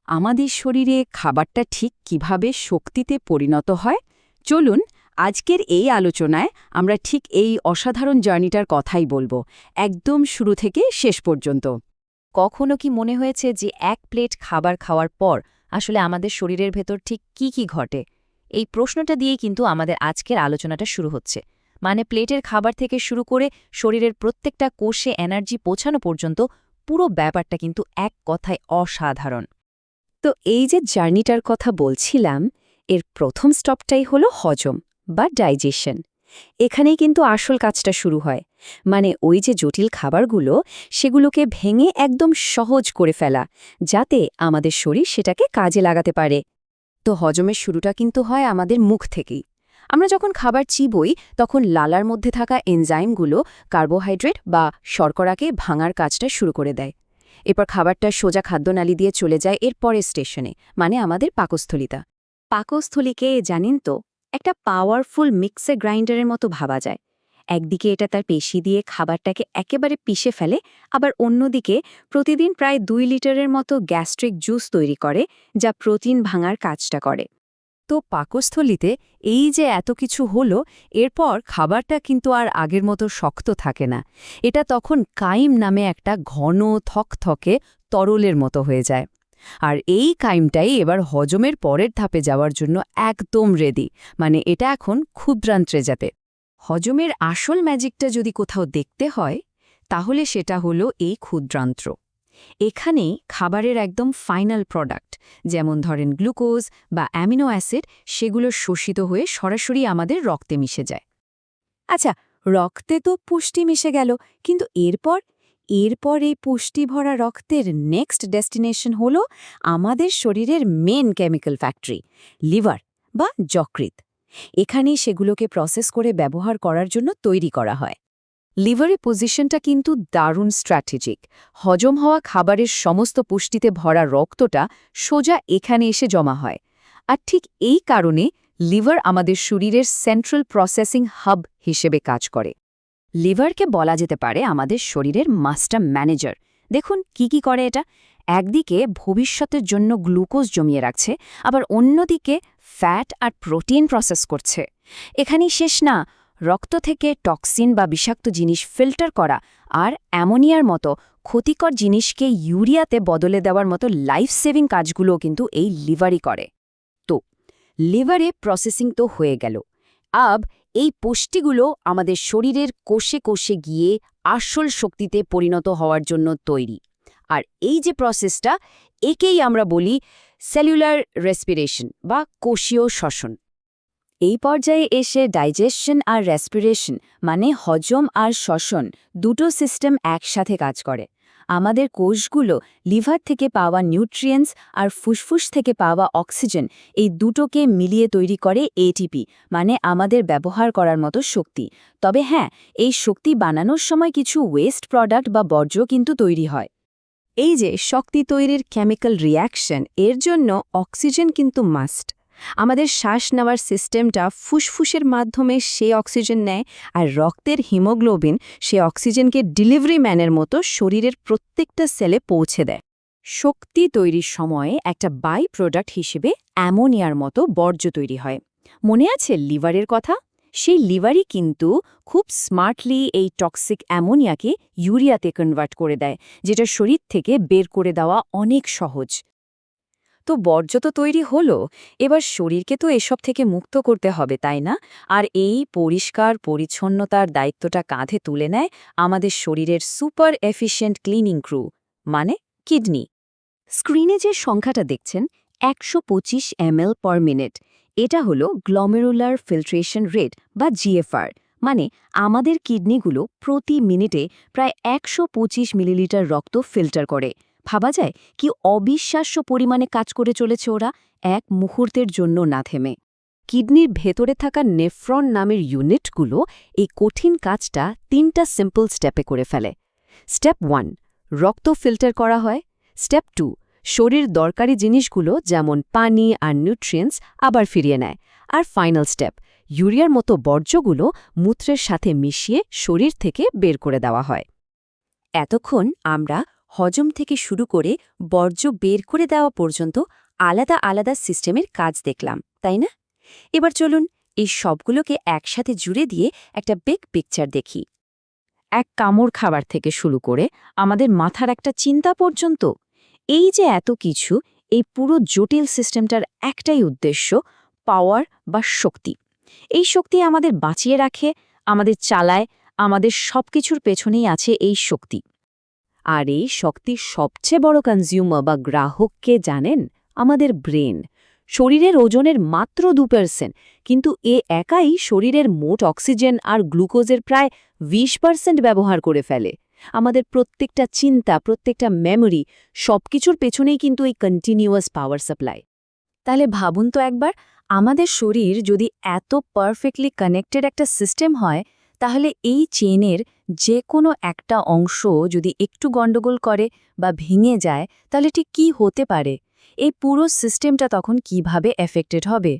আমাদের শরীরে খাবারটা ঠিক কিভাবে শক্তিতে পরিণত হয় চলুন আজকের এই আলোচনায় আমরা ঠিক এই অসাধারণ জার্নিটার কথাই বলবো একদম শুরু থেকে শেষ পর্যন্ত। কখনো কি মনে হয়েছে যে এক প্লেট খাবার খাওয়ার পর আসলে আমাদের শরীরের ভেতর ঠিক কি ঘটে? এই প্রশ্নটা দিয়েই কিন্তু আমাদের আজকের আলোচনাটা শুরু হচ্ছে। মানে প্লেটের খাবার থেকে শুরু করে শরীরের প্রত্যেকটা কোষে এনার্জি পৌঁছানো পর্যন্ত পুরো ব্যাপারটা কিন্তু এক কথায় অসাধারণ। তো এই যে জার্নিটার কথা বলছিলাম এর প্রথম স্টপটাই হলো হজম বা ডাইজেশন। এখানেই কিন্তু আসল কাজটা শুরু হয়। মানে ওই যে জটিল খাবারগুলো সেগুলোকে ভেঙে একদম সহজ করে ফেলা, যাতে আমাদের শরীর সেটাকে কাজে লাগাতে পারে। তো হজমের শুরুটা কিন্তু হয় আমাদের মুখ থেকেই। আমরা যখন খাবার চিবোই তখন লালার মধ্যে থাকা এনজাইমগুলো কার্বোহাইড্রেট বা শর্করাকে ভাঙার কাজটা শুরু করে দেয়। এরপর খাবারটা সোজা খাদ্যনালী দিয়ে চলে যায় এর পরের স্টেশনে, মানে আমাদের পাকস্থলিতা। পাকস্থলীকে জানেন তো একটা পাওয়ারফুল মিক্সার গ্রাইন্ডারের মতো ভাবা যায়। একদিকে এটা তার পেশি দিয়ে খাবারটাকে একেবারে পিষে ফেলে, আবার অন্যদিকে প্রতিদিন প্রায় 2 লিটারের মতো গ্যাস্ট্রিক জুস তৈরি করে, যা প্রোটিন ভাঙার কাজটা করে। তো পাকস্থলিতে এই যে এত কিছু হলো, এরপর খাবারটা কিন্তু আর আগের মতো শক্ত থাকে না। এটা তখন কাইম নামে একটা ঘন থকথকে তরলের মতো হয়ে যায়। আর এই কাইমটাই এবার হজমের পরের ধাপে যাওয়ার জন্য একদম রেডি, মানে এটা এখন ক্ষুদ্রান্ত্রে যাবে। হজমের আসল ম্যাজিকটা যদি কোথাও দেখতে হয় তাহলে সেটা হলো এই ক্ষুদ্রান্ত্র। এখানেই খাবারের একদম ফাইনাল প্রোডাক্ট, যেমন ধরেন গ্লুকোজ বা অ্যামিনো অ্যাসিড, সেগুলো শোষিত হয়ে সরাসরি আমাদের রক্তে মিশে যায়। আচ্ছা, রক্তে তো পুষ্টি মিশে গেল, কিন্তু এরপর এই পুষ্টি ভরা রক্তের নেক্সট ডেস্টিনেশন হলো আমাদের শরীরের মেন কেমিক্যাল ফ্যাক্টরি, লিভার বা যকৃৎ। এখানেই সেগুলোকে প্রসেস করে ব্যবহার করার জন্য তৈরি করা হয়। লিভারের পজিশনটা কিন্তু দারুণ স্ট্র্যাটেজিক। হজম হওয়া খাবারের সমস্ত পুষ্টিতে ভরা রক্তটা সোজা এখানে এসে জমা হয়। আর ঠিক এই কারণে লিভার আমাদের শরীরের সেন্ট্রাল প্রসেসিং হাব হিসেবে কাজ করে। লিভারকে বলা যেতে পারে আমাদের শরীরের মাস্টার ম্যানেজার। দেখুন কি করে এটা। একদিকে ভবিষ্যতের জন্য গ্লুকোজ জমিয়ে রাখছে, আবার অন্যদিকে ফ্যাট আর প্রোটিন প্রসেস করছে। এখানেই শেষ না, রক্ত থেকে টক্সিন বা বিষাক্ত জিনিস ফিল্টার করা আর অ্যামোনিয়ার মতো ক্ষতিকর জিনিসকে ইউরিয়াতে বদলে দেওয়ার মতো লাইফ সেভিং কাজগুলোও কিন্তু এই লিভারই করে। তো লিভারে প্রসেসিং তো হয়ে গেল, আব এই পুষ্টিগুলো আমাদের শরীরের কোষে কোষে গিয়ে আসল শক্তিতে পরিণত হওয়ার জন্য তৈরি। আর এই যে প্রসেসটা, একেই আমরা বলি সেলুলার রেসপিরেশন বা কোষীয় শ্বসন। এই পর্যায়ে এসে ডাইজেশন আর রেসপিরেশন, মানে হজম আর শ্বসন, দুটো সিস্টেম একসাথে কাজ করে। আমাদের কোষগুলো লিভার থেকে পাওয়া নিউট্রিয়েন্টস আর ফুসফুস থেকে পাওয়া অক্সিজেন, এই দুটোকে মিলিয়ে তৈরি করে এটিপি, মানে আমাদের ব্যবহার করার মতো শক্তি। তবে হ্যাঁ, এই শক্তি বানানোর সময় কিছু ওয়েস্ট প্রোডাক্ট বা বর্জ্য কিন্তু তৈরি হয়। এই যে শক্তি তৈরির কেমিক্যাল রিয়াকশন, এর জন্য অক্সিজেন কিন্তু মাস্ট। আমাদের শ্বাস নেওয়ার সিস্টেমটা ফুসফুসের মাধ্যমে সে অক্সিজেন নেয়, আর রক্তের হিমোগ্লোবিন সে অক্সিজেনকে ডেলিভারি ম্যানের মতো শরীরের প্রত্যেকটা সেলে পৌঁছে দেয়। শক্তি তৈরির সময়ে একটা বাই প্রোডাক্ট হিসেবে অ্যামোনিয়ার মতো বর্জ্য তৈরি হয়। মনে আছে লিভারের কথা? সেই লিভারই কিন্তু খুব স্মার্টলি এই টক্সিক অ্যামোনিয়াকে ইউরিয়াতে কনভার্ট করে দেয়, যেটা শরীর থেকে বের করে দেওয়া অনেক সহজ। তো বর্জ্য তো তৈরি হলো, এবার শরীরকে তো এসব থেকে মুক্ত করতে হবে, তাই না? আর এই পরিষ্কার পরিচ্ছন্নতার দায়িত্বটা কাঁধে তুলে নেয় আমাদের শরীরের সুপার এফিশিয়েন্ট ক্লিনিং ক্রু, মানে কিডনি। স্ক্রিনে যে সংখ্যাটা দেখছেন 125 ml পার মিনিট, এটা হলো গ্লোমেরুলার ফিল্ট্রেশন রেট বা জিএফআর। মানে আমাদের কিডনিগুলো প্রতি মিনিটে প্রায় 125 মিলিলিটার রক্ত ফিল্টার করে। ভাবা যায় কি অবিশ্বাস্য পরিমাণে কাজ করে চলেছে ওরা, এক মুহূর্তের জন্য না থেমে। কিডনির ভেতরে থাকা নেফ্রন নামের ইউনিটগুলো এই কঠিন কাজটা 3টা সিম্পল স্টেপে করে ফেলে। স্টেপ 1, রক্ত ফিল্টার করা হয়। স্টেপ 2, শরীর দরকারি জিনিসগুলো যেমন পানি আর নিউট্রিয়েন্টস আবার ফিরিয়ে নেয়। আর ফাইনাল স্টেপ, ইউরিয়ার মতো বর্জ্যগুলো মূত্রের সাথে মিশিয়ে শরীর থেকে বের করে দেওয়া হয়। এতক্ষণ আমরা হজম থেকে শুরু করে বর্জ্য বের করে দেওয়া পর্যন্ত আলাদা আলাদা সিস্টেমের কাজ দেখলাম, তাই না? এবার চলুন এই সবগুলোকে একসাথে জুড়ে দিয়ে একটা বিগ পিকচার দেখি। এক কামড় খাবার থেকে শুরু করে আমাদের মাথার একটা চিন্তা পর্যন্ত, এই যে এত কিছু, এই পুরো জটিল সিস্টেমটার একটাই উদ্দেশ্য, পাওয়ার বা শক্তি। এই শক্তি আমাদের বাঁচিয়ে রাখে, আমাদের চালায়, আমাদের সবকিছুর পেছনেই আছে এই শক্তি। আর এই শক্তির সবচেয়ে বড় কনজিউমার বা গ্রাহককে জানেন? আমাদের ব্রেন। শরীরের ওজনের মাত্র 2%, কিন্তু এ একাই শরীরের মোট অক্সিজেন আর গ্লুকোজের প্রায় 20% ব্যবহার করে ফেলে। আমাদের প্রত্যেকটা চিন্তা, প্রত্যেকটা মেমোরি, সবকিছুর পেছনেই কিন্তু এই কন্টিনিউয়াস পাওয়ার সাপ্লাই। তাহলে ভাবুন তো একবার, আমাদের শরীর যদি এত পারফেক্টলি কানেক্টেড একটা সিস্টেম হয়, তাহলে এই চেনের যে কোনো একটা অংশ যদি একটু গণ্ডগোল করে বা ভেঙে যায়, তাহলে ঠিক কী হতে পারে? এই পুরো সিস্টেমটা তখন কিভাবে এফেক্টেড হবে?